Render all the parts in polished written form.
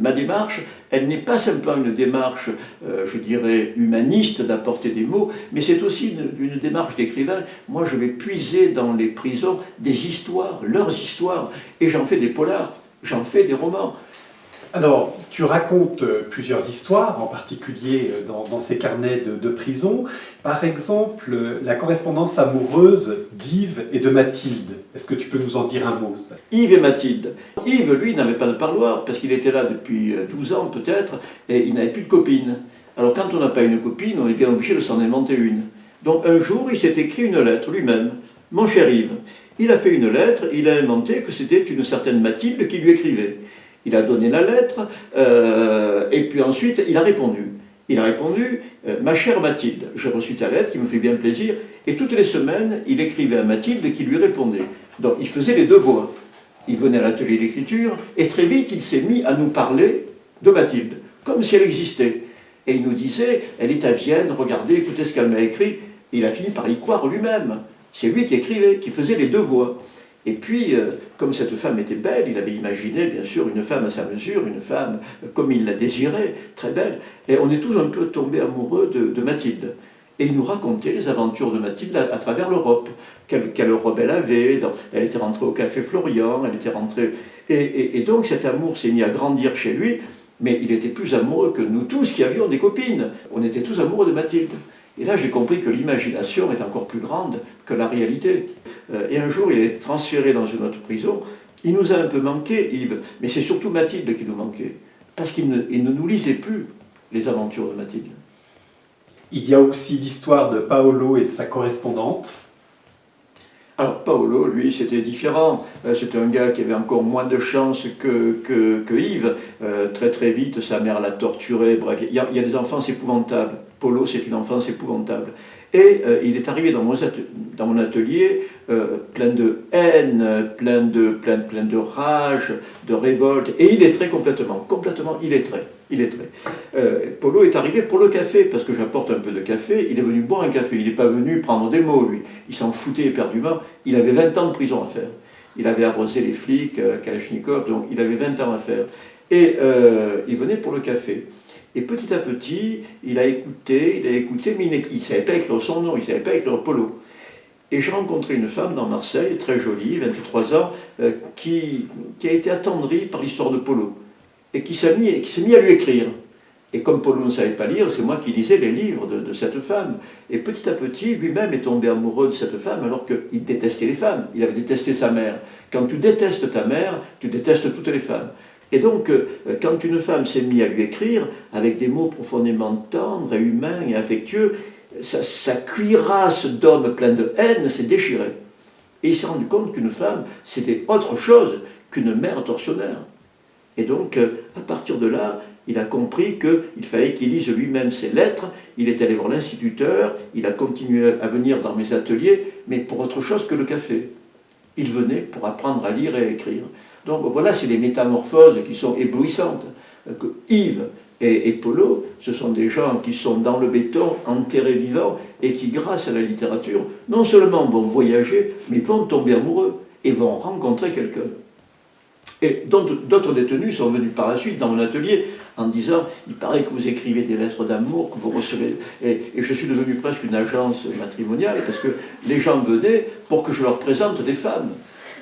ma démarche, elle n'est pas simplement une démarche, je dirais, humaniste d'apporter des mots, mais c'est aussi une démarche d'écrivain. Moi, je vais puiser dans les prisons des histoires, leurs histoires, et j'en fais des polars, j'en fais des romans. Alors, tu racontes plusieurs histoires, en particulier dans ces carnets de prison. Par exemple, la correspondance amoureuse d'Yves et de Mathilde. Est-ce que tu peux nous en dire un mot? Yves et Mathilde. Yves, lui, n'avait pas de parloir, parce qu'il était là depuis 12 ans peut-être, et il n'avait plus de copine. Alors quand on n'a pas une copine, on est bien obligé de s'en inventer une. Donc un jour, il s'est écrit une lettre lui-même. Mon cher Yves. Il a fait une lettre, il a inventé que c'était une certaine Mathilde qui lui écrivait. Il a donné la lettre, et puis ensuite, il a répondu. Il a répondu, ma chère Mathilde, j'ai reçu ta lettre, qui me fait bien plaisir, et toutes les semaines, il écrivait à Mathilde qui lui répondait. Donc, il faisait les deux voix. Il venait à l'atelier d'écriture, et très vite, il s'est mis à nous parler de Mathilde, comme si elle existait. Et il nous disait, elle est à Vienne, regardez, écoutez ce qu'elle m'a écrit. Et il a fini par y croire lui-même. C'est lui qui écrivait, qui faisait les deux voix. Et puis, comme cette femme était belle, il avait imaginé, bien sûr, une femme à sa mesure, une femme comme il la désirait, très belle. Et on est tous un peu tombés amoureux de Mathilde. Et il nous racontait les aventures de Mathilde à travers l'Europe. Quelle robe elle avait, elle était rentrée au Café Florian, elle était rentrée... Et donc cet amour s'est mis à grandir chez lui, mais il était plus amoureux que nous tous qui avions des copines. On était tous amoureux de Mathilde. Et là, j'ai compris que l'imagination est encore plus grande que la réalité. Et un jour, il est transféré dans une autre prison. Il nous a un peu manqué, Yves, mais c'est surtout Mathilde qui nous manquait. Parce qu'il ne nous lisait plus, les aventures de Mathilde. Il y a aussi l'histoire de Paolo et de sa correspondante. Alors, Paolo, lui, c'était différent. C'était un gars qui avait encore moins de chance que Yves. Très très vite, sa mère l'a torturé. Bref, il y a des enfances épouvantables. Polo, c'est une enfance épouvantable. Et il est arrivé dans mon atelier plein de haine, plein de rage, de révolte. Et illettré complètement illettré. Polo est arrivé pour le café, parce que j'apporte un peu de café. Il est venu boire un café, il n'est pas venu prendre des mots, lui. Il s'en foutait éperdument. Il avait 20 ans de prison à faire. Il avait arrosé les flics, Kalachnikov, donc il avait 20 ans à faire. Et il venait pour le café. Et petit à petit, il a écouté, mais il ne savait pas écrire son nom, il ne savait pas écrire Polo. Et j'ai rencontré une femme dans Marseille, très jolie, 23 ans, qui a été attendrie par l'histoire de Polo, et qui s'est mis à lui écrire. Et comme Polo ne savait pas lire, c'est moi qui lisais les livres de cette femme. Et petit à petit, lui-même est tombé amoureux de cette femme, alors qu'il détestait les femmes, il avait détesté sa mère. Quand tu détestes ta mère, tu détestes toutes les femmes. Et donc, quand une femme s'est mise à lui écrire, avec des mots profondément tendres et humains et affectueux, sa cuirasse d'homme plein de haine s'est déchirée. Et il s'est rendu compte qu'une femme, c'était autre chose qu'une mère tortionnaire. Et donc, à partir de là, il a compris qu'il fallait qu'il lise lui-même ses lettres. Il est allé voir l'instituteur, il a continué à venir dans mes ateliers, mais pour autre chose que le café. Il venait pour apprendre à lire et à écrire. Donc voilà, c'est des métamorphoses qui sont éblouissantes. Yves et Polo, ce sont des gens qui sont dans le béton, enterrés vivants, et qui, grâce à la littérature, non seulement vont voyager, mais vont tomber amoureux et vont rencontrer quelqu'un. Et d'autres détenus sont venus par la suite dans mon atelier en disant « Il paraît que vous écrivez des lettres d'amour, que vous recevez... » Et je suis devenu presque une agence matrimoniale parce que les gens venaient pour que je leur présente des femmes.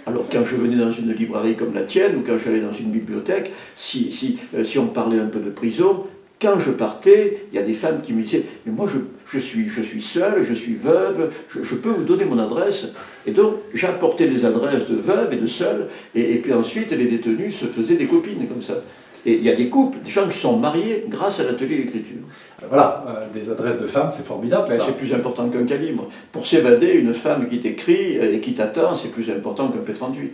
Alors quand je venais dans une librairie comme la tienne, ou quand j'allais dans une bibliothèque, si on parlait un peu de prison, quand je partais, il y a des femmes qui me disaient « Mais moi je suis seule, je suis veuve, je peux vous donner mon adresse ?» Et donc j'apportais des adresses de veuves et de seules, et puis ensuite les détenus se faisaient des copines comme ça. Et il y a des couples, des gens qui sont mariés grâce à l'atelier d'écriture. Voilà, des adresses de femmes, c'est formidable ça. C'est plus important qu'un calibre. Pour s'évader, une femme qui t'écrit et qui t'attend, c'est plus important qu'un P38.